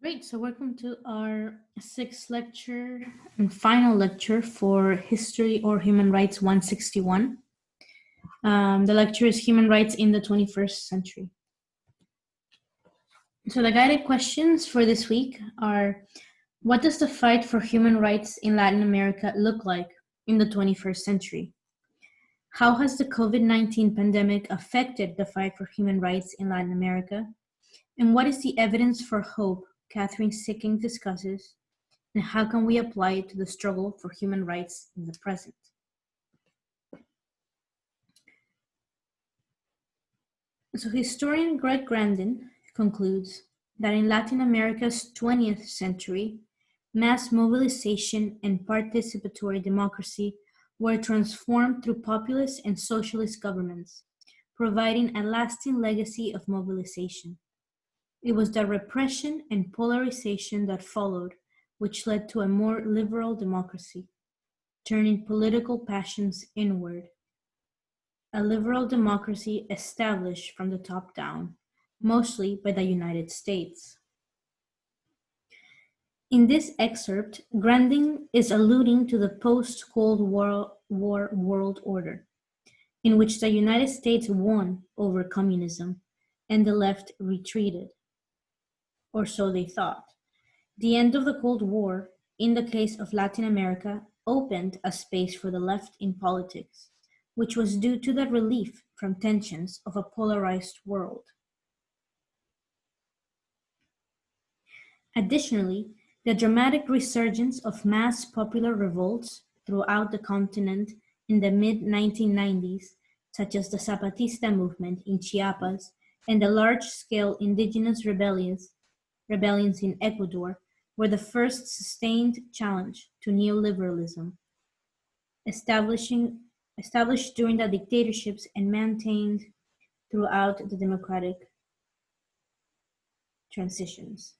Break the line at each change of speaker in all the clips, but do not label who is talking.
Great. So, welcome to our sixth lecture and final lecture for History or Human Rights 161. The lecture is Human Rights in the 21st Century. So, the guided questions for this week are: what does the fight for human rights in Latin America look like in the 21st century? How has the COVID-19 pandemic affected the fight for human rights in Latin America? And what is the evidence for hope Catherine Sicking discusses? And how can we apply it to the struggle for human rights in the present? So historian Greg Grandin concludes that in Latin America's 20th century, mass mobilization and participatory democracy were transformed through populist and socialist governments, providing a lasting legacy of mobilization. It was the repression and polarization that followed which led to a more liberal democracy, turning political passions inward. A liberal democracy established from the top down, mostly by the United States. In this excerpt, Grandin is alluding to the post-Cold War world order, in which the United States won over communism and the left retreated, or so they thought. The end of the Cold War, in the case of Latin America, opened a space for the left in politics, which was due to the relief from tensions of a polarized world. Additionally, the dramatic resurgence of mass popular revolts throughout the continent in the mid-1990s, such as the Zapatista movement in Chiapas and the large-scale indigenous rebellions in Ecuador, were the first sustained challenge to neoliberalism, established during the dictatorships and maintained throughout the democratic transitions.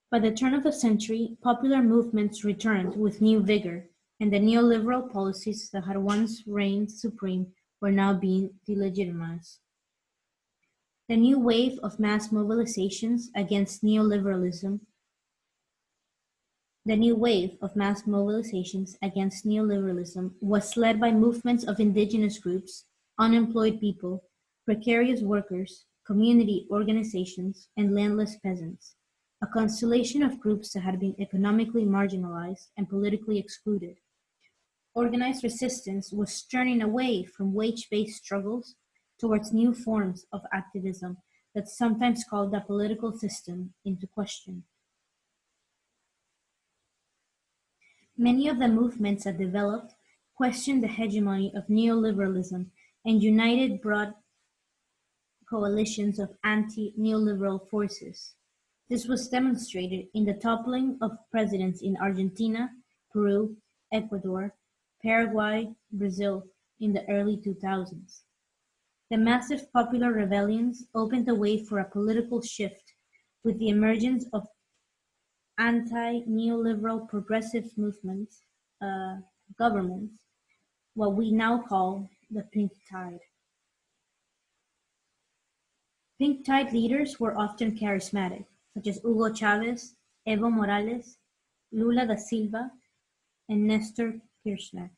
By the turn of the century, popular movements returned with new vigor, and the neoliberal policies that had once reigned supreme were now being delegitimized. The new wave of mass mobilizations against neoliberalism was led by movements of indigenous groups, unemployed people, precarious workers, community organizations, and landless peasants, a constellation of groups that had been economically marginalized and politically excluded. Organized resistance was turning away from wage-based struggles towards new forms of activism that sometimes called the political system into question. Many of the movements that developed questioned the hegemony of neoliberalism and united broad coalitions of anti-neoliberal forces. This was demonstrated in the toppling of presidents in Argentina, Peru, Ecuador, Paraguay, Brazil in the early 2000s. The massive popular rebellions opened the way for a political shift with the emergence of anti-neoliberal progressive governments, what we now call the Pink Tide. Pink Tide leaders were often charismatic, such as Hugo Chavez, Evo Morales, Lula da Silva, and Nestor Kirchner.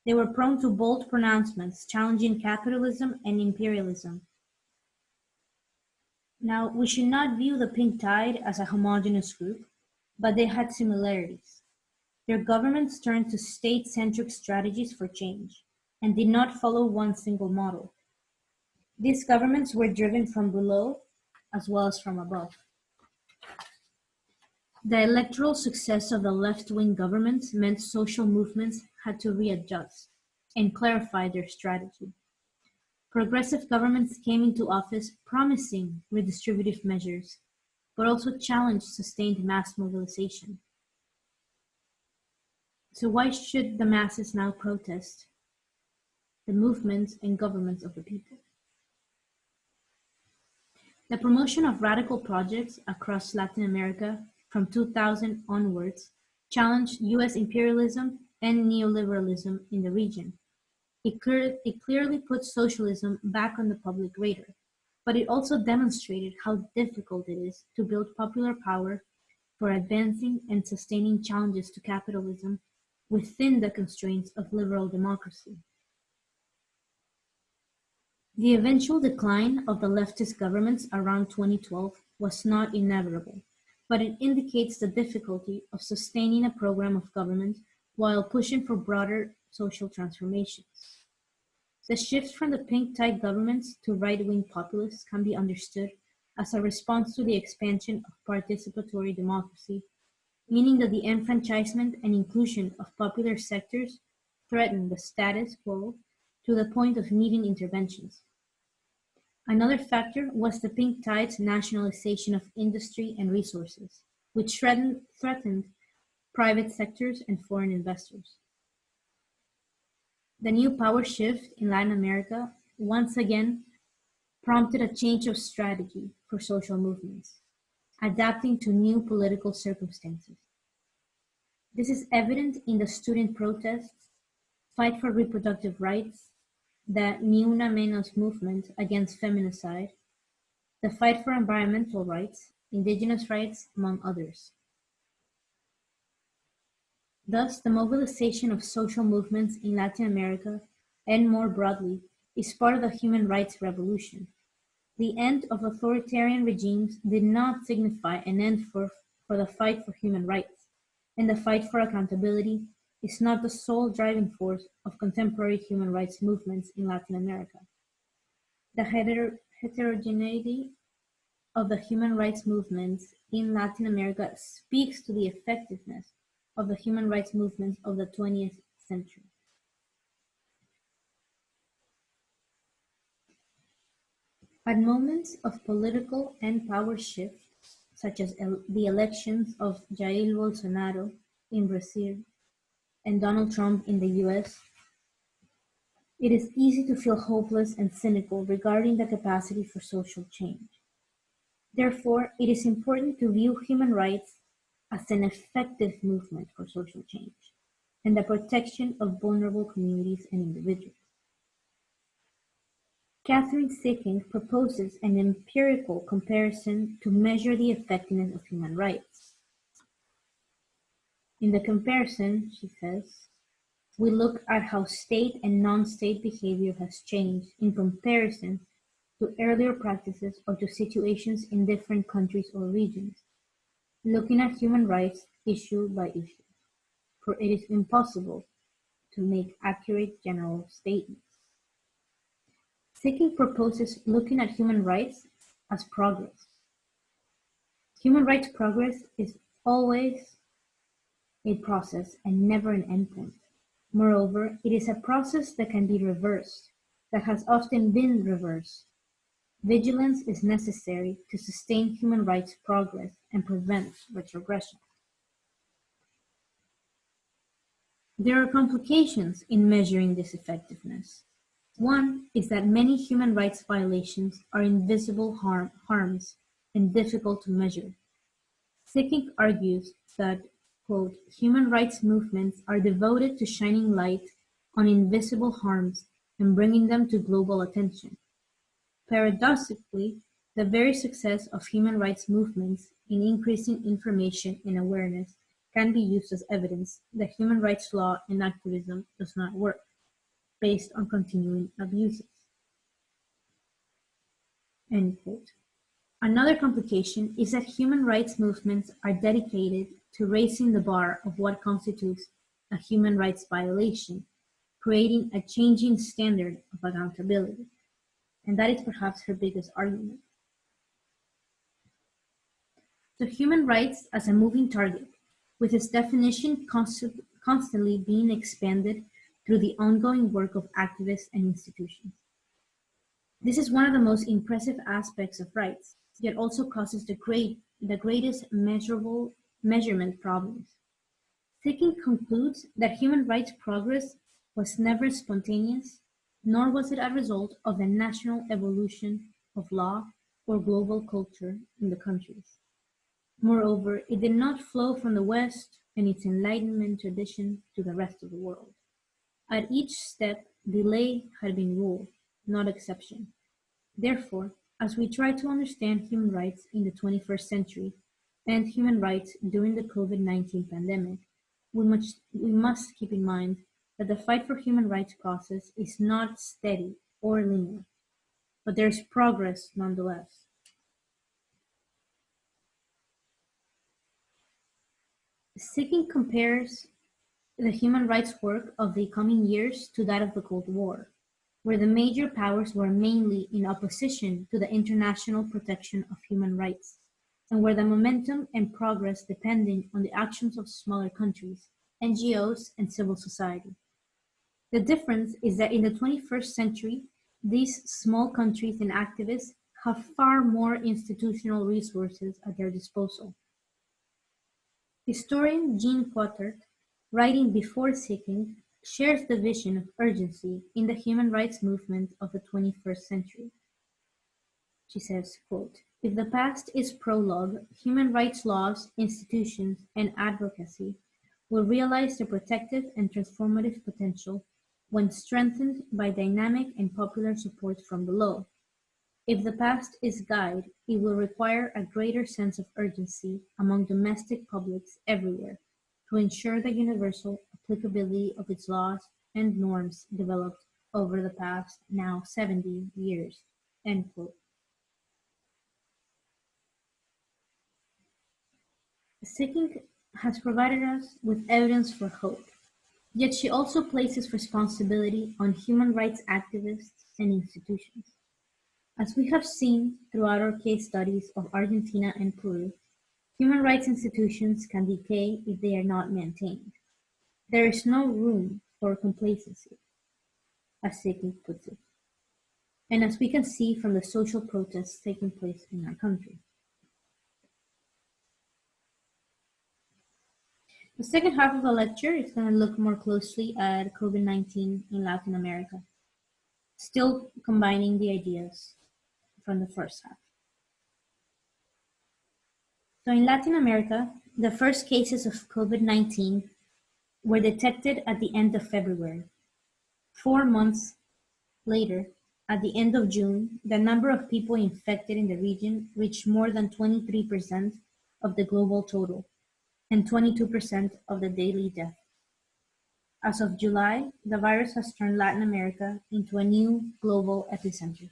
They were prone to bold pronouncements challenging capitalism and imperialism. Now, we should not view the Pink Tide as a homogeneous group, but they had similarities. Their governments turned to state-centric strategies for change, and did not follow one single model. These governments were driven from below as well as from above. The electoral success of the left-wing governments meant social movements had to readjust and clarify their strategy. Progressive governments came into office promising redistributive measures, but also challenged sustained mass mobilization. So why should the masses now protest the movements and governments of the people? The promotion of radical projects across Latin America from 2000 onwards challenged US imperialism and neoliberalism in the region. It clearly put socialism back on the public radar. but it also demonstrated how difficult it is to build popular power for advancing and sustaining challenges to capitalism within the constraints of liberal democracy. The eventual decline of the leftist governments around 2012 was not inevitable, but it indicates the difficulty of sustaining a program of government while pushing for broader social transformations. The shift from the pink-tide governments to right-wing populists can be understood as a response to the expansion of participatory democracy, meaning that the enfranchisement and inclusion of popular sectors threaten the status quo to the point of needing interventions. Another factor was the pink tide's nationalization of industry and resources, which threatened private sectors and foreign investors. The new power shift in Latin America once again prompted a change of strategy for social movements, adapting to new political circumstances. This is evident in the student protests, fight for reproductive rights, the Ni Una Menos movement against feminicide, the fight for environmental rights, indigenous rights, among others. Thus, the mobilization of social movements in Latin America, and more broadly, is part of the human rights revolution. The end of authoritarian regimes did not signify an end for the fight for human rights, and the fight for accountability is not the sole driving force of contemporary human rights movements in Latin America. The heterogeneity of the human rights movements in Latin America speaks to the effectiveness of the human rights movements of the 20th century. At moments of political and power shift, such as the elections of Jair Bolsonaro in Brazil and Donald Trump in the US, it is easy to feel hopeless and cynical regarding the capacity for social change. Therefore, it is important to view human rights as an effective movement for social change and the protection of vulnerable communities and individuals. Catherine Sicking proposes an empirical comparison to measure the effectiveness of human rights. In the comparison, she says, we look at how state and non-state behavior has changed in comparison to earlier practices or to situations in different countries or regions, looking at human rights issue by issue, for it is impossible to make accurate general statements. Sicking proposes looking at human rights as progress. Human rights progress is always a process and never an endpoint. Moreover, it is a process that can be reversed, that has often been reversed. Vigilance is necessary to sustain human rights progress and prevent retrogression. There are complications in measuring this effectiveness. One is that many human rights violations are invisible harms and difficult to measure. Sicking argues that, quote, human rights movements are devoted to shining light on invisible harms and bringing them to global attention. Paradoxically, the very success of human rights movements in increasing information and awareness can be used as evidence that human rights law and activism does not work, based on continuing abuses. End quote. Another complication is that human rights movements are dedicated to raising the bar of what constitutes a human rights violation, creating a changing standard of accountability. And that is perhaps her biggest argument. So human rights as a moving target, with its definition constantly being expanded through the ongoing work of activists and institutions. This is one of the most impressive aspects of rights, yet also causes the greatest measurement problems. Sicking concludes that human rights progress was never spontaneous, nor was it a result of the national evolution of law or global culture in the countries. Moreover, it did not flow from the West and its Enlightenment tradition to the rest of the world. At each step, delay had been rule, not exception. Therefore, As we try to understand human rights in the 21st century and human rights during the COVID-19 pandemic, we must keep in mind that the fight for human rights process is not steady or linear, but there is progress nonetheless. Seeking compares the human rights work of the coming years to that of the Cold War, where the major powers were mainly in opposition to the international protection of human rights, and where the momentum and progress depended on the actions of smaller countries, NGOs, and civil society. The difference is that in the 21st century, these small countries and activists have far more institutional resources at their disposal. Historian Jean Pottert, writing before Seeking, shares the vision of urgency in the human rights movement of the 21st century. She says, quote, "If the past is prologue, human rights laws, institutions, and advocacy will realize their protective and transformative potential when strengthened by dynamic and popular support from below. If the past is guide, it will require a greater sense of urgency among domestic publics everywhere to ensure the universal applicability of its laws and norms developed over the past now 70 years." End quote. Seeking has provided us with evidence for hope, yet she also places responsibility on human rights activists and institutions. As we have seen throughout our case studies of Argentina and Peru, human rights institutions can decay if they are not maintained. There is no room for complacency, as Seeking puts it, and as we can see from the social protests taking place in our country. The second half of the lecture is going to look more closely at COVID-19 in Latin America, still combining the ideas from the first half. So in Latin America, the first cases of COVID-19 were detected at the end of February. 4 months later, at the end of June, the number of people infected in the region reached more than 23% of the global total and 22% of the daily deaths. As of July, the virus has turned Latin America into a new global epicenter.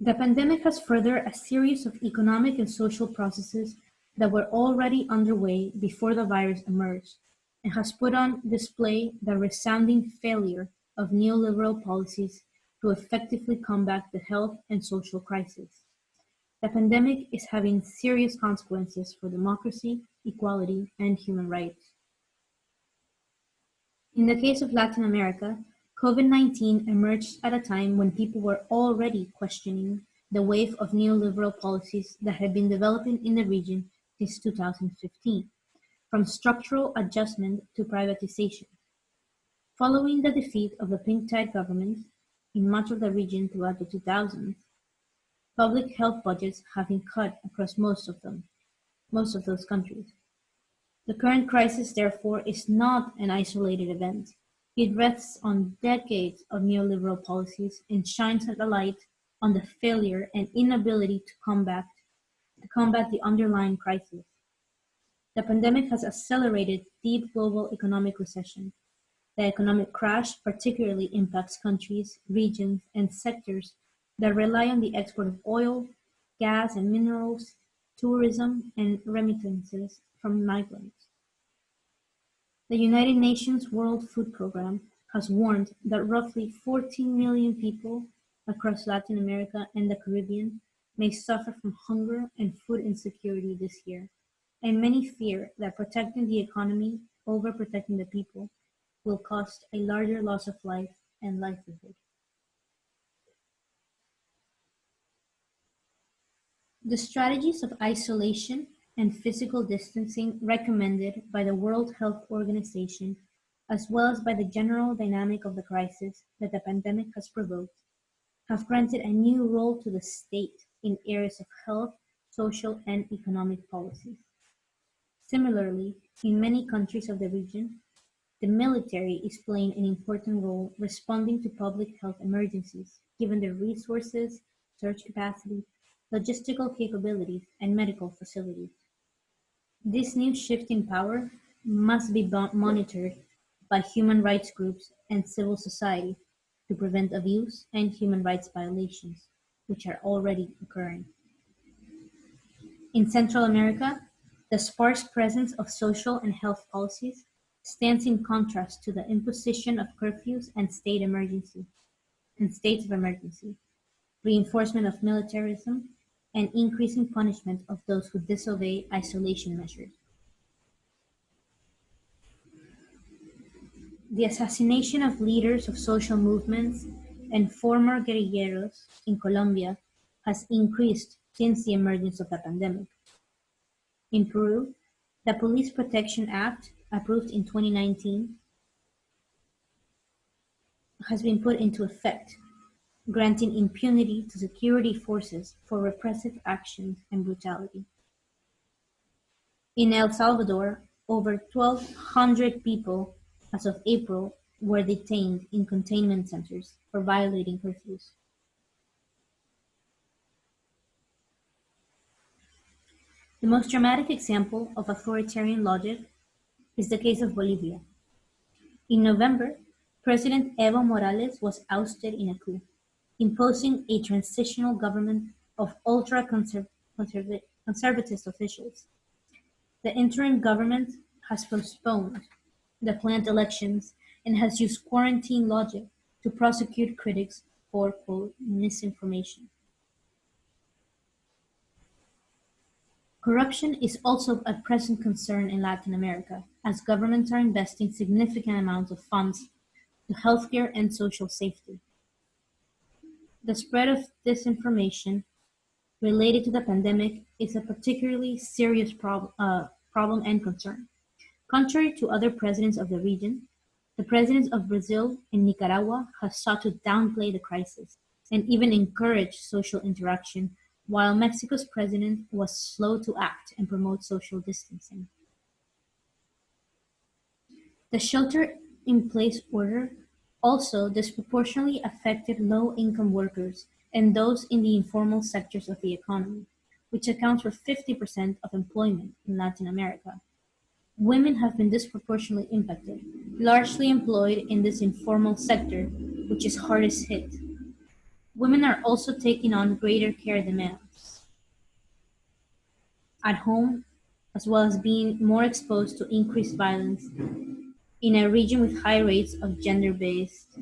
The pandemic has furthered a series of economic and social processes that were already underway before the virus emerged, and has put on display the resounding failure of neoliberal policies to effectively combat the health and social crisis. The pandemic is having serious consequences for democracy, equality, and human rights. In the case of Latin America, COVID-19 emerged at a time when people were already questioning the wave of neoliberal policies that had been developing in the region since 2015, from structural adjustment to privatization. Following the defeat of the Pink Tide government in much of the region throughout the 2000s, public health budgets have been cut across most of those countries. The current crisis, therefore, is not an isolated event. It rests on decades of neoliberal policies and shines a light on the failure and inability to combat the underlying crisis. The pandemic has accelerated deep global economic recession. The economic crash particularly impacts countries, regions, and sectors that rely on the export of oil, gas and minerals, tourism, and remittances from migrants. The United Nations World Food Programme has warned that roughly 14 million people across Latin America and the Caribbean may suffer from hunger and food insecurity this year, and many fear that protecting the economy over protecting the people will cost a larger loss of life and livelihood. The strategies of isolation and physical distancing recommended by the World Health Organization, as well as by the general dynamic of the crisis that the pandemic has provoked, have granted a new role to the state in areas of health, social, and economic policies. Similarly, in many countries of the region, The military is playing an important role responding to public health emergencies, given their resources, search capacity, logistical capabilities, and medical facilities. This new shift in power must be monitored by human rights groups and civil society to prevent abuse and human rights violations, which are already occurring. In Central America, the sparse presence of social and health policies stands in contrast to the imposition of curfews and states of emergency, reinforcement of militarism, and increasing punishment of those who disobey isolation measures. The assassination of leaders of social movements and former guerrilleros in Colombia has increased since the emergence of the pandemic. In Peru, the Police Protection Act, approved in 2019, has been put into effect, granting impunity to security forces for repressive actions and brutality. In El Salvador, over 1,200 people as of April were detained in containment centers for violating curfews. The most dramatic example of authoritarian logic is the case of Bolivia. In November, President Evo Morales was ousted in a coup, imposing a transitional government of ultra-conservatist officials. The interim government has postponed the planned elections and has used quarantine logic to prosecute critics for, quote, misinformation. Corruption is also a present concern in Latin America, as governments are investing significant amounts of funds to healthcare and social safety. The spread of disinformation related to the pandemic is a particularly serious problem and concern. Contrary to other presidents of the region, the presidents of Brazil and Nicaragua have sought to downplay the crisis and even encourage social interaction, while Mexico's president was slow to act and promote social distancing. The shelter-in-place order also disproportionately affected low-income workers and those in the informal sectors of the economy, which accounts for 50% of employment in Latin America. Women have been disproportionately impacted, largely employed in this informal sector, which is hardest hit. Women are also taking on greater care demands at home, as well as being more exposed to increased violence in a region with high rates of gender-based